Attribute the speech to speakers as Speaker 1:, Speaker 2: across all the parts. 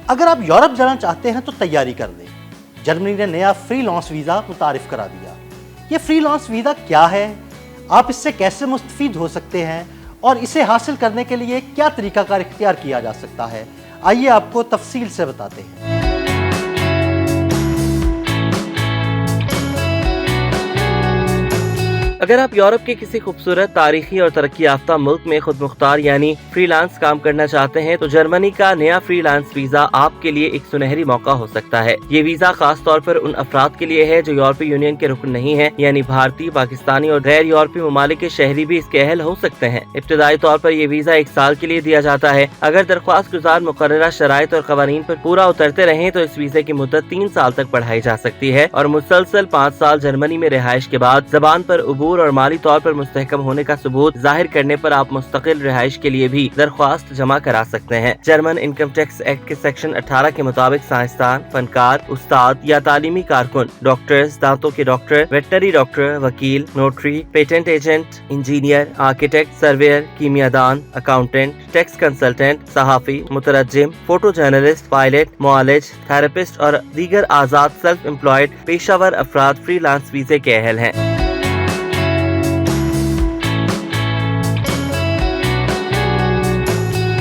Speaker 1: اگر آپ یورپ جانا چاہتے ہیں تو تیاری کر لیں، جرمنی نے نیا فری لانس ویزا متعارف کرا دیا۔ یہ فری لانس ویزا کیا ہے، آپ اس سے کیسے مستفید ہو سکتے ہیں اور اسے حاصل کرنے کے لیے کیا طریقہ کار اختیار کیا جا سکتا ہے، آئیے آپ کو تفصیل سے بتاتے ہیں۔
Speaker 2: اگر آپ یورپ کے کسی خوبصورت تاریخی اور ترقی یافتہ ملک میں خود مختار یعنی فری لانس کام کرنا چاہتے ہیں تو جرمنی کا نیا فری لانس ویزا آپ کے لیے ایک سنہری موقع ہو سکتا ہے۔ یہ ویزا خاص طور پر ان افراد کے لیے ہے جو یورپی یونین کے رکن نہیں ہیں، یعنی بھارتی، پاکستانی اور غیر یورپی ممالک کے شہری بھی اس کے اہل ہو سکتے ہیں۔ ابتدائی طور پر یہ ویزا 1 سال کے لیے دیا جاتا ہے۔ اگر درخواست گزار مقررہ شرائط اور قوانین پر پورا اترتے رہیں تو اس ویزے کی مدت 3 سال تک بڑھائی جا سکتی ہے اور مسلسل 5 سال جرمنی میں رہائش کے بعد زبان پر عبور اور مالی طور پر مستحکم ہونے کا ثبوت ظاہر کرنے پر آپ مستقل رہائش کے لیے بھی درخواست جمع کرا سکتے ہیں۔ جرمن انکم ٹیکس ایکٹ کے سیکشن 18 کے مطابق سائنسدان، فنکار، استاد یا تعلیمی کارکن، ڈاکٹرز، دانتوں کے ڈاکٹر، ویٹنری ڈاکٹر، وکیل، notary, patent agent, engineer, architect, surveyor, کیمیا دان، اکاؤنٹنٹ، ٹیکس کنسلٹنٹ، صحافی، مترجم، فوٹو جرنلسٹ، پائلٹ، معالج، تھراپسٹ اور دیگر آزاد سیلف امپلائڈ پیشہ ور افراد فری لانس ویزے کے اہل ہیں۔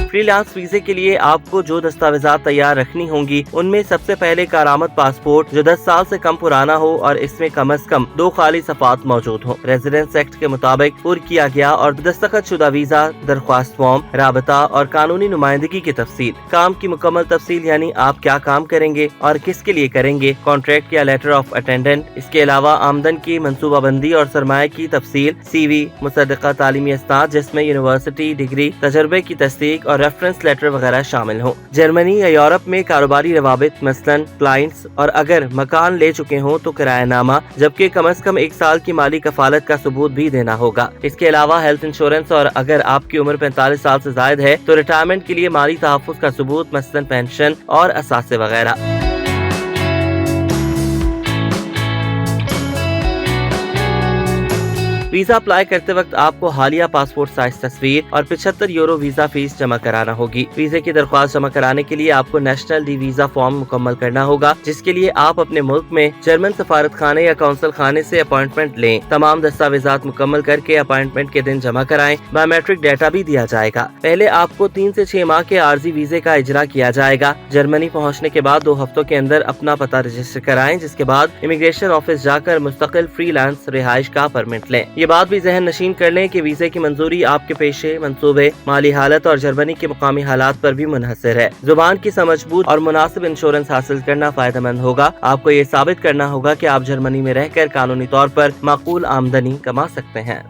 Speaker 2: فری لانس ویزے کے لیے آپ کو جو دستاویزات تیار رکھنی ہوں گی ان میں سب سے پہلے کارآمد پاسپورٹ جو 10 سال سے کم پرانا ہو اور اس میں کم از کم 2 خالی صفحات موجود ہوں، ریزیڈنس ایکٹ کے مطابق پر کیا گیا اور دستخط شدہ ویزا، درخواست فارم، رابطہ اور قانونی نمائندگی کی تفصیل، کام کی مکمل تفصیل یعنی آپ کیا کام کریں گے اور کس کے لیے کریں گے، کانٹریکٹ یا لیٹر آف اٹینڈنٹ، اس کے علاوہ آمدن کی منصوبہ بندی اور سرمایہ کی تفصیل، سی وی، مصدقہ تعلیمی اسناد جس میں یونیورسٹی ڈگری، تجربے کی تصدیق اور ریفرنس لیٹر وغیرہ شامل ہوں۔ جرمنی یا یورپ میں کاروباری روابط مثلاً کلائنٹس اور اگر مکان لے چکے ہوں تو کرایہ نامہ، جبکہ کم از کم 1 سال کی مالی کفالت کا ثبوت بھی دینا ہوگا۔ اس کے علاوہ ہیلتھ انشورنس اور اگر آپ کی عمر 45 سال سے زائد ہے تو ریٹائرمنٹ کے لیے مالی تحفظ کا ثبوت مثلاً پینشن اور اثاثے وغیرہ۔ ویزا اپلائی کرتے وقت آپ کو حالیہ پاسپورٹ سائز تصویر اور 75 یورو ویزا فیس جمع کرانا ہوگی۔ ویزے کی درخواست جمع کرانے کے لیے آپ کو نیشنل ڈی ویزا فارم مکمل کرنا ہوگا جس کے لیے آپ اپنے ملک میں جرمن سفارت خانے یا کونسل خانے سے اپائنٹمنٹ لیں۔ تمام دستاویزات مکمل کر کے اپائنٹمنٹ کے دن جمع کرائیں۔ بایو میٹرک ڈیٹا بھی دیا جائے گا۔ پہلے آپ کو 3 سے 6 ماہ کے عارضی ویزے کا اجرا کیا جائے گا۔ جرمنی پہنچنے کے بعد 2 ہفتوں کے اندر اپنا پتہ رجسٹر کرائیں، جس کے بعد امیگریشن آفس جا کر مستقل فری لانس رہائش کا پرمٹ لیں۔ یہ بات بھی ذہن نشین کر لیں کہ ویزے کی منظوری آپ کے پیشے، منصوبے، مالی حالت اور جرمنی کے مقامی حالات پر بھی منحصر ہے۔ زبان کی سمجھ بوجھ اور مناسب انشورنس حاصل کرنا فائدہ مند ہوگا۔ آپ کو یہ ثابت کرنا ہوگا کہ آپ جرمنی میں رہ کر قانونی طور پر معقول آمدنی کما سکتے ہیں۔